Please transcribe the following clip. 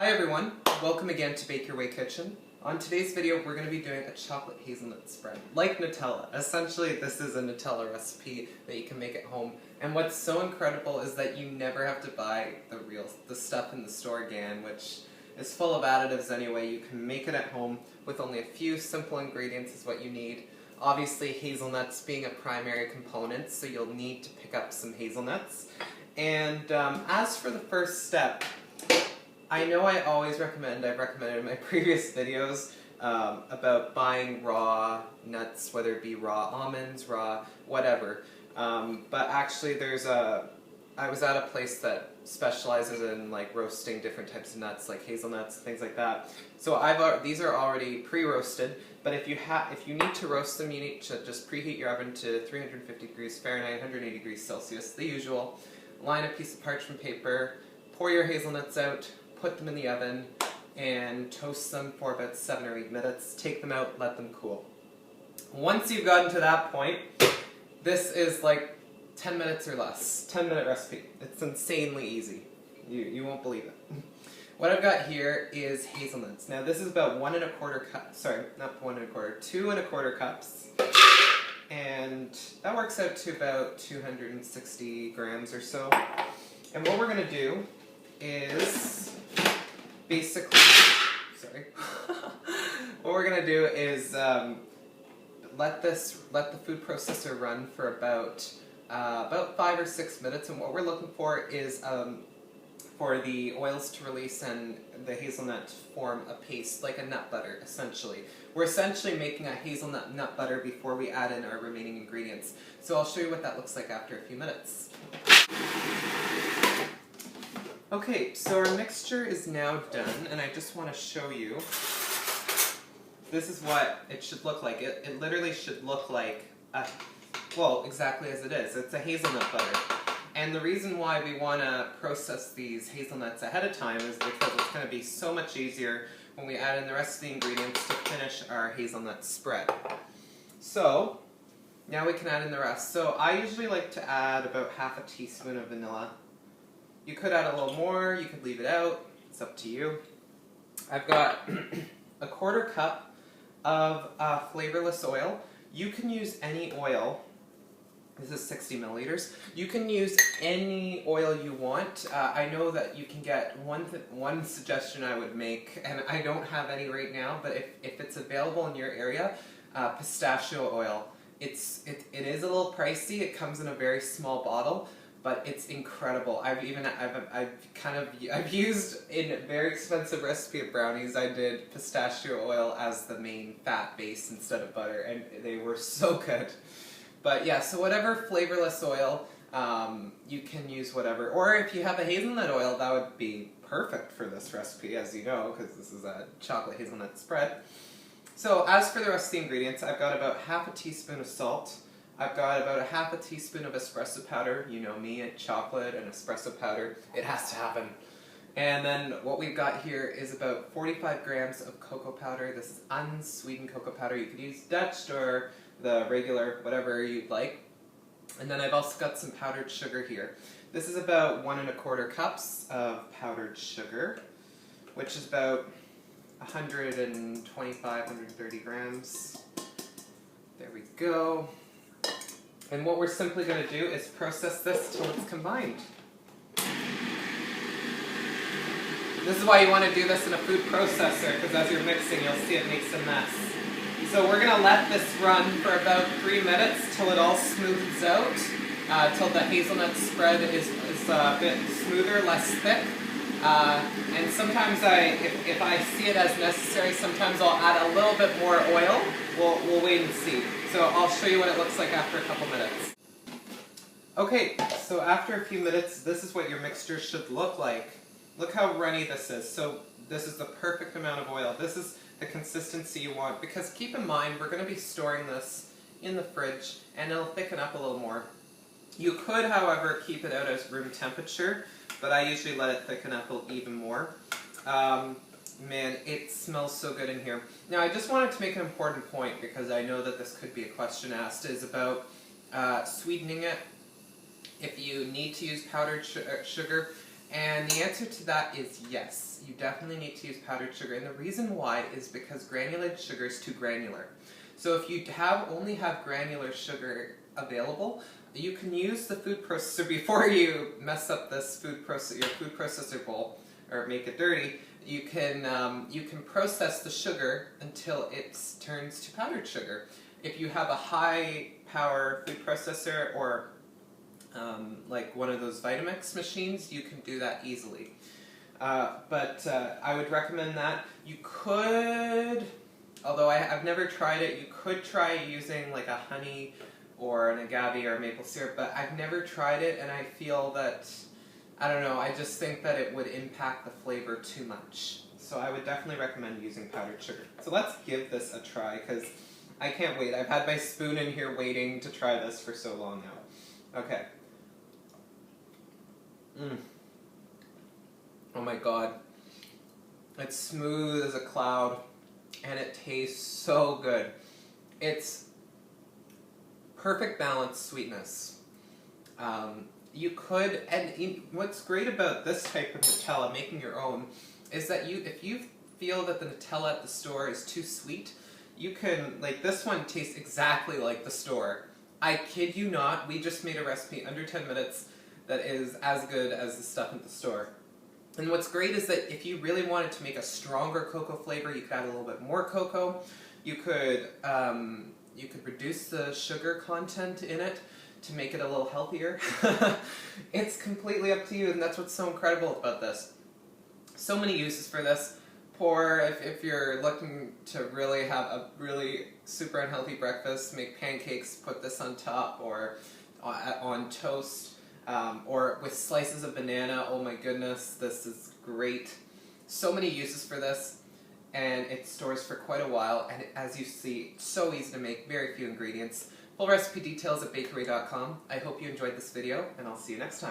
Hi everyone, welcome again to Bake Your Way Kitchen. On today's video we're going to be doing a chocolate hazelnut spread, like Nutella. Essentially this is a Nutella recipe that you can make at home, and what's so incredible is that you never have to buy the stuff in the store again, which is full of additives anyway. You can make it at home with only a few simple ingredients is what you need. Obviously hazelnuts being a primary component, so you'll need to pick up some hazelnuts. And as for the first step, I know I always recommend, I've recommended in my previous videos about buying raw nuts, whether it be raw almonds, raw whatever. But actually I was at a place that specializes in like roasting different types of nuts, like hazelnuts, things like that. So these are already pre-roasted, but if you need to roast them, you need to just preheat your oven to 350 degrees Fahrenheit, 180 degrees Celsius, the usual. Line a piece of parchment paper, pour your hazelnuts out, put them in the oven, and toast them for about 7 or 8 minutes. Take them out, let them cool. Once you've gotten to that point, this is like 10 minutes or less. 10-minute recipe. It's insanely easy. You won't believe it. What I've got here is hazelnuts. Now this is about 1 1/4 cup. Sorry, not 1 1/4, 2 1/4 cups. And that works out to about 260 grams or so. And what we're going to do is basically, what we're going to do is let the food processor run for about 5 or 6 minutes, and what we're looking for is for the oils to release and the hazelnut to form a paste, like a nut butter, essentially. We're essentially making a hazelnut nut butter before we add in our remaining ingredients. So I'll show you what that looks like after a few minutes. Okay, so our mixture is now done, and I just want to show you. This is what it should look like. It literally should look like, well, exactly as it is. It's a hazelnut butter. And the reason why we want to process these hazelnuts ahead of time is because it's going to be so much easier when we add in the rest of the ingredients to finish our hazelnut spread. So, now we can add in the rest. So I usually like to add about half a teaspoon of vanilla. You could add a little more, you could leave it out, it's up to you. I've got a 1/4 cup of flavorless oil. You can use any oil. This is 60 milliliters. You can use any oil you want. I know that you can get one suggestion I would make, and I don't have any right now, but if it's available in your area, pistachio oil. It is a little pricey. It comes in a very small bottle, but it's incredible. I've used in a very expensive recipe of brownies. I did pistachio oil as the main fat base instead of butter, and they were so good. But yeah, so whatever flavorless oil, you can use whatever. Or if you have a hazelnut oil, that would be perfect for this recipe, as you know, because this is a chocolate hazelnut spread. So as for the rest of the ingredients, I've got about half a teaspoon of salt. I've got about a half a teaspoon of espresso powder. You know me, chocolate and espresso powder. It has to happen. And then what we've got here is about 45 grams of cocoa powder. This is unsweetened cocoa powder. You could use Dutch or the regular, whatever you'd like. And then I've also got some powdered sugar here. This is about 1 1/4 cups of powdered sugar, which is about 125, 130 grams. There we go. And what we're simply going to do is process this till it's combined. This is why you want to do this in a food processor, because as you're mixing, you'll see it makes a mess. So we're going to let this run for about 3 minutes till it all smooths out, till the hazelnut spread is a bit smoother, less thick. And sometimes if I see it as necessary, sometimes I'll add a little bit more oil. We'll wait and see. So I'll show you what it looks like after a couple minutes. Okay, so after a few minutes, this is what your mixture should look like. Look how runny this is. So this is the perfect amount of oil. This is the consistency you want, because keep in mind we're going to be storing this in the fridge and it'll thicken up a little more. You could, however, keep it out at room temperature, but I usually let it thicken up even more. Man, it smells so good in here. Now I just wanted to make an important point, because I know that this could be a question asked, is about sweetening it. If you need to use powdered sugar, And the answer to that is yes. You definitely need to use powdered sugar, and the reason why is because granulated sugar is too granular. So if you only have granular sugar available, you can use the food processor before you mess up this your food processor bowl or make it dirty. You can process the sugar until it turns to powdered sugar. If you have a high power food processor or like one of those Vitamix machines, you can do that easily. But I would recommend that. You could, although I've never tried it, you could try using like a honey or an agave or maple syrup, but I've never tried it, and I feel that, I don't know, I just think that it would impact the flavor too much. So I would definitely recommend using powdered sugar. So let's give this a try, because I can't wait. I've had my spoon in here waiting to try this for so long now. Okay. Oh my god. It's smooth as a cloud, and it tastes so good. It's perfect balanced sweetness. You could, and what's great about this type of Nutella, making your own, is that if you feel that the Nutella at the store is too sweet, you can, like this one tastes exactly like the store. I kid you not, we just made a recipe under 10 minutes that is as good as the stuff at the store. And what's great is that if you really wanted to make a stronger cocoa flavor, you could add a little bit more cocoa. You could reduce the sugar content in it to make it a little healthier. It's completely up to you, and that's what's so incredible about this. So many uses for this. If you're looking to really have a really super unhealthy breakfast, make pancakes, put this on top, or on toast, or with slices of banana. Oh my goodness, this is great. So many uses for this, and it stores for quite a while, and as you see, so easy to make, very few ingredients. Full recipe details at bakery.com. I hope you enjoyed this video, and I'll see you next time.